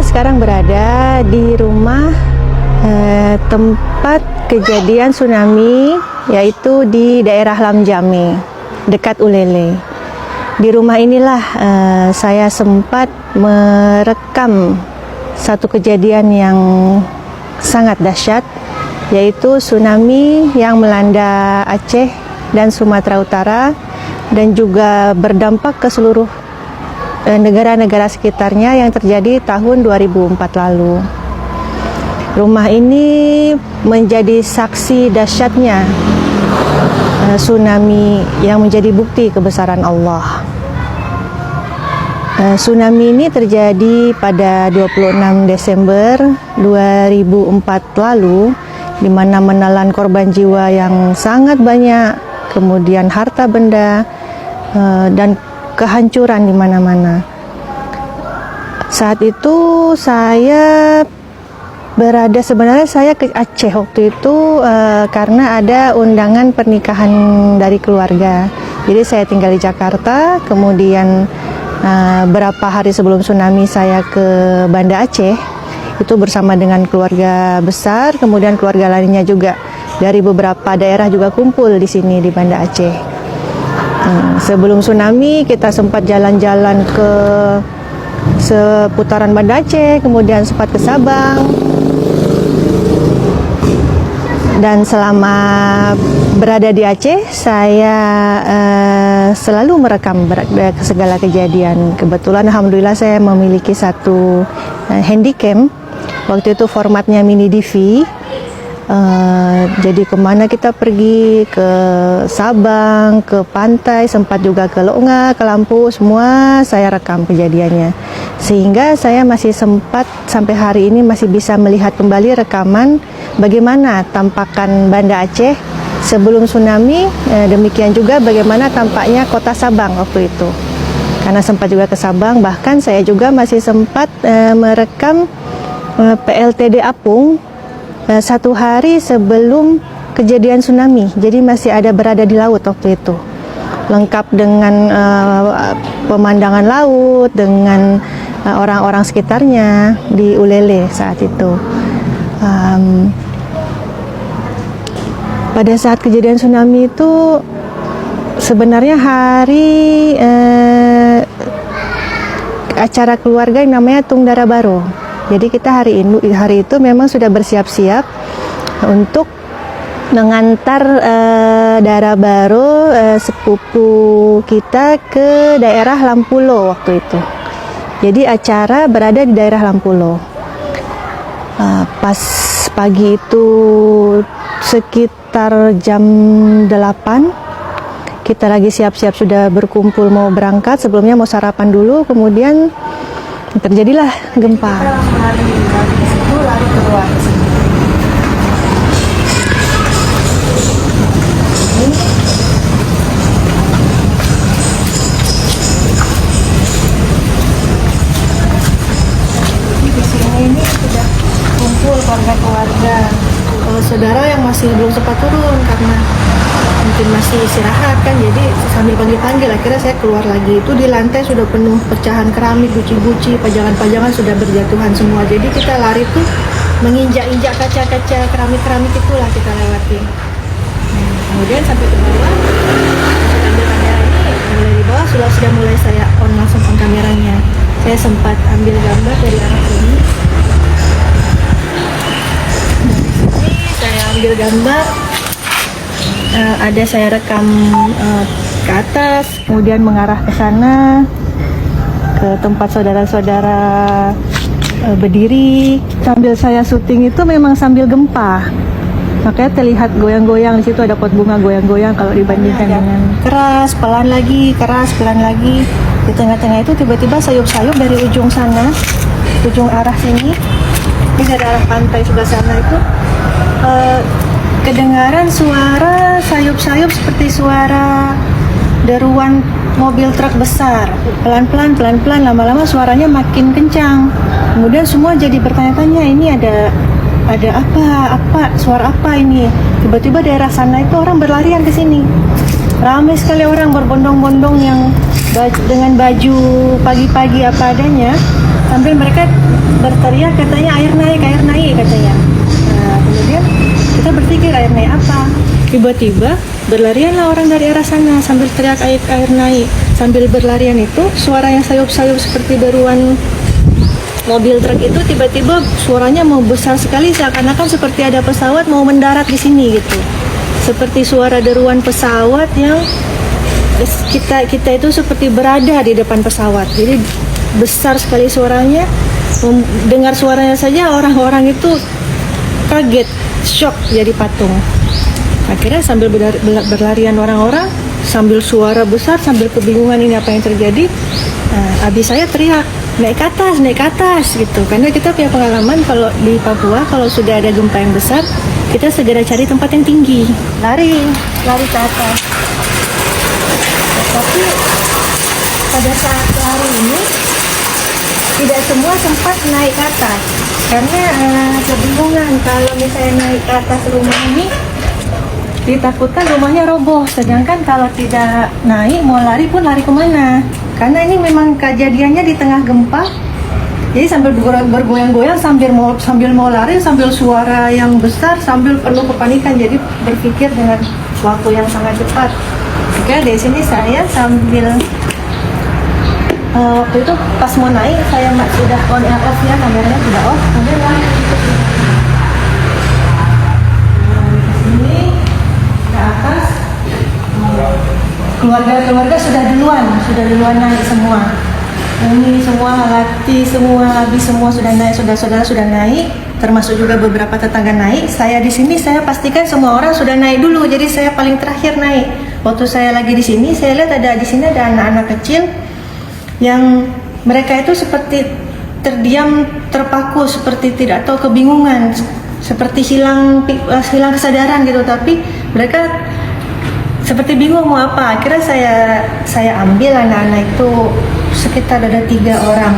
sekarang berada di rumah tempat kejadian tsunami, yaitu di daerah Lamjame, dekat Ulele. Di rumah inilah saya sempat merekam satu kejadian yang sangat dahsyat, yaitu tsunami yang melanda Aceh dan Sumatera Utara dan juga berdampak ke seluruh negara-negara sekitarnya yang terjadi tahun 2004 lalu. Rumah ini menjadi saksi dahsyatnya tsunami yang menjadi bukti kebesaran Allah. Tsunami ini terjadi pada 26 Desember 2004 lalu, di mana menelan korban jiwa yang sangat banyak, kemudian harta benda dan kehancuran di mana-mana. Saat itu saya sebenarnya saya ke Aceh waktu itu karena ada undangan pernikahan dari keluarga. Jadi saya tinggal di Jakarta, kemudian berapa hari sebelum tsunami saya ke Banda Aceh, itu bersama dengan keluarga besar, kemudian keluarga lainnya juga dari beberapa daerah juga kumpul di sini di Banda Aceh. Sebelum tsunami kita sempat jalan-jalan ke seputaran Banda Aceh, kemudian sempat ke Sabang. Dan selama berada di Aceh, saya selalu merekam segala kejadian. Kebetulan alhamdulillah saya memiliki satu handycam. Waktu itu formatnya mini DV. Jadi kemana kita pergi, ke Sabang, ke pantai, sempat juga ke Longa, ke Lampu, semua saya rekam kejadiannya. Sehingga saya masih sempat sampai hari ini masih bisa melihat kembali rekaman bagaimana tampakan Banda Aceh sebelum tsunami, demikian juga bagaimana tampaknya kota Sabang waktu itu. Karena sempat juga ke Sabang, bahkan saya juga masih sempat merekam PLTD Apung satu hari sebelum kejadian tsunami. Jadi masih ada berada di laut waktu itu, lengkap dengan pemandangan laut, dengan orang-orang sekitarnya di Ulele saat itu. Pada saat kejadian tsunami itu sebenarnya hari acara keluarga yang namanya Tung Dara Baro. Jadi kita hari itu memang sudah bersiap-siap untuk mengantar Dara Baro, sepupu kita, ke daerah Lampulo waktu itu. Jadi acara berada di daerah Lampulo. Pas pagi itu sekitar jam 8, kita lagi siap-siap sudah berkumpul mau berangkat. Sebelumnya mau sarapan dulu, kemudian terjadilah gempa. Lari keluar. Ini sudah kumpul keluarga. Saudara yang masih belum sempat turun karena mungkin masih istirahat kan, jadi sambil panggil-panggil akhirnya saya keluar lagi. Itu di lantai sudah penuh pecahan keramik, guci-guci, pajangan-pajangan sudah berjatuhan semua. Jadi kita lari tuh menginjak-injak kaca-kaca keramik-keramik itulah kita lewati. Kemudian sampai ke bawah, ambil kamera ini mulai di bawah sudah mulai saya langsung kameranya. Saya sempat ambil gambar dari arah sini. Saya ambil gambar, ada saya rekam ke atas, kemudian mengarah ke sana, ke tempat saudara-saudara berdiri. Sambil saya syuting itu memang sambil gempa, makanya terlihat goyang-goyang. Di situ ada pot bunga goyang-goyang kalau dibandingkan dengan keras, pelan lagi, keras, pelan lagi. Di tengah-tengah itu tiba-tiba sayup-sayup dari ujung sana, ujung arah sini, ini dari arah pantai sebelah sana itu kedengaran suara sayup-sayup seperti suara deruan mobil truk besar. Pelan-pelan, lama-lama suaranya makin kencang. Kemudian semua jadi bertanya-tanya, ini ada apa, suara apa ini? Tiba-tiba daerah sana itu orang berlarian ke sini. Ramai sekali orang berbondong-bondong yang dengan baju pagi-pagi apa adanya, sambil mereka berteriak katanya air naik katanya. Nah, kemudian kita berpikir air naik apa? Tiba-tiba berlarianlah orang dari arah sana sambil teriak air naik. Sambil berlarian itu suara yang sayup-sayup seperti deruan mobil truk itu tiba-tiba suaranya mau besar sekali, seakan-akan seperti ada pesawat mau mendarat di sini gitu. Seperti suara deruan pesawat yang kita itu seperti berada di depan pesawat. Jadi besar sekali suaranya. Dengar suaranya saja orang-orang itu kaget, shock jadi patung. Akhirnya sambil berlarian orang-orang, sambil suara besar, sambil kebingungan ini apa yang terjadi. Nah, abis saya teriak, naik ke atas gitu. Karena kita punya pengalaman kalau di Papua kalau sudah ada gempa yang besar, kita segera cari tempat yang tinggi, lari ke atas. Tapi pada saat lari ini tidak semua sempat naik ke atas karena kebingungan kalau misalnya naik ke atas rumah ini ditakutkan rumahnya roboh, sedangkan kalau tidak naik mau lari pun lari kemana, karena ini memang kejadiannya di tengah gempa. Jadi sambil bergoyang-goyang sambil mau lari, sambil suara yang besar, sambil penuh kepanikan. Jadi berpikir dengan waktu yang sangat cepat. Oke, di sini saya sambil waktu itu pas mau naik saya sudah on and off ya, kameranya sudah off, kemudian lari ke sini ke atas. Keluarga sudah duluan naik semua. Ini semua Lati, semua Abi, semua sudah naik, saudara sudah naik, termasuk juga beberapa tetangga naik. Saya di sini saya pastikan semua orang sudah naik dulu, jadi saya paling terakhir naik. Waktu saya lagi di sini, saya lihat di sini ada anak-anak kecil yang mereka itu seperti terdiam, terpaku, seperti tidak tahu, kebingungan, seperti hilang kesadaran gitu. Tapi mereka seperti bingung mau apa. Akhirnya saya ambil anak-anak itu, sekitar ada 3 orang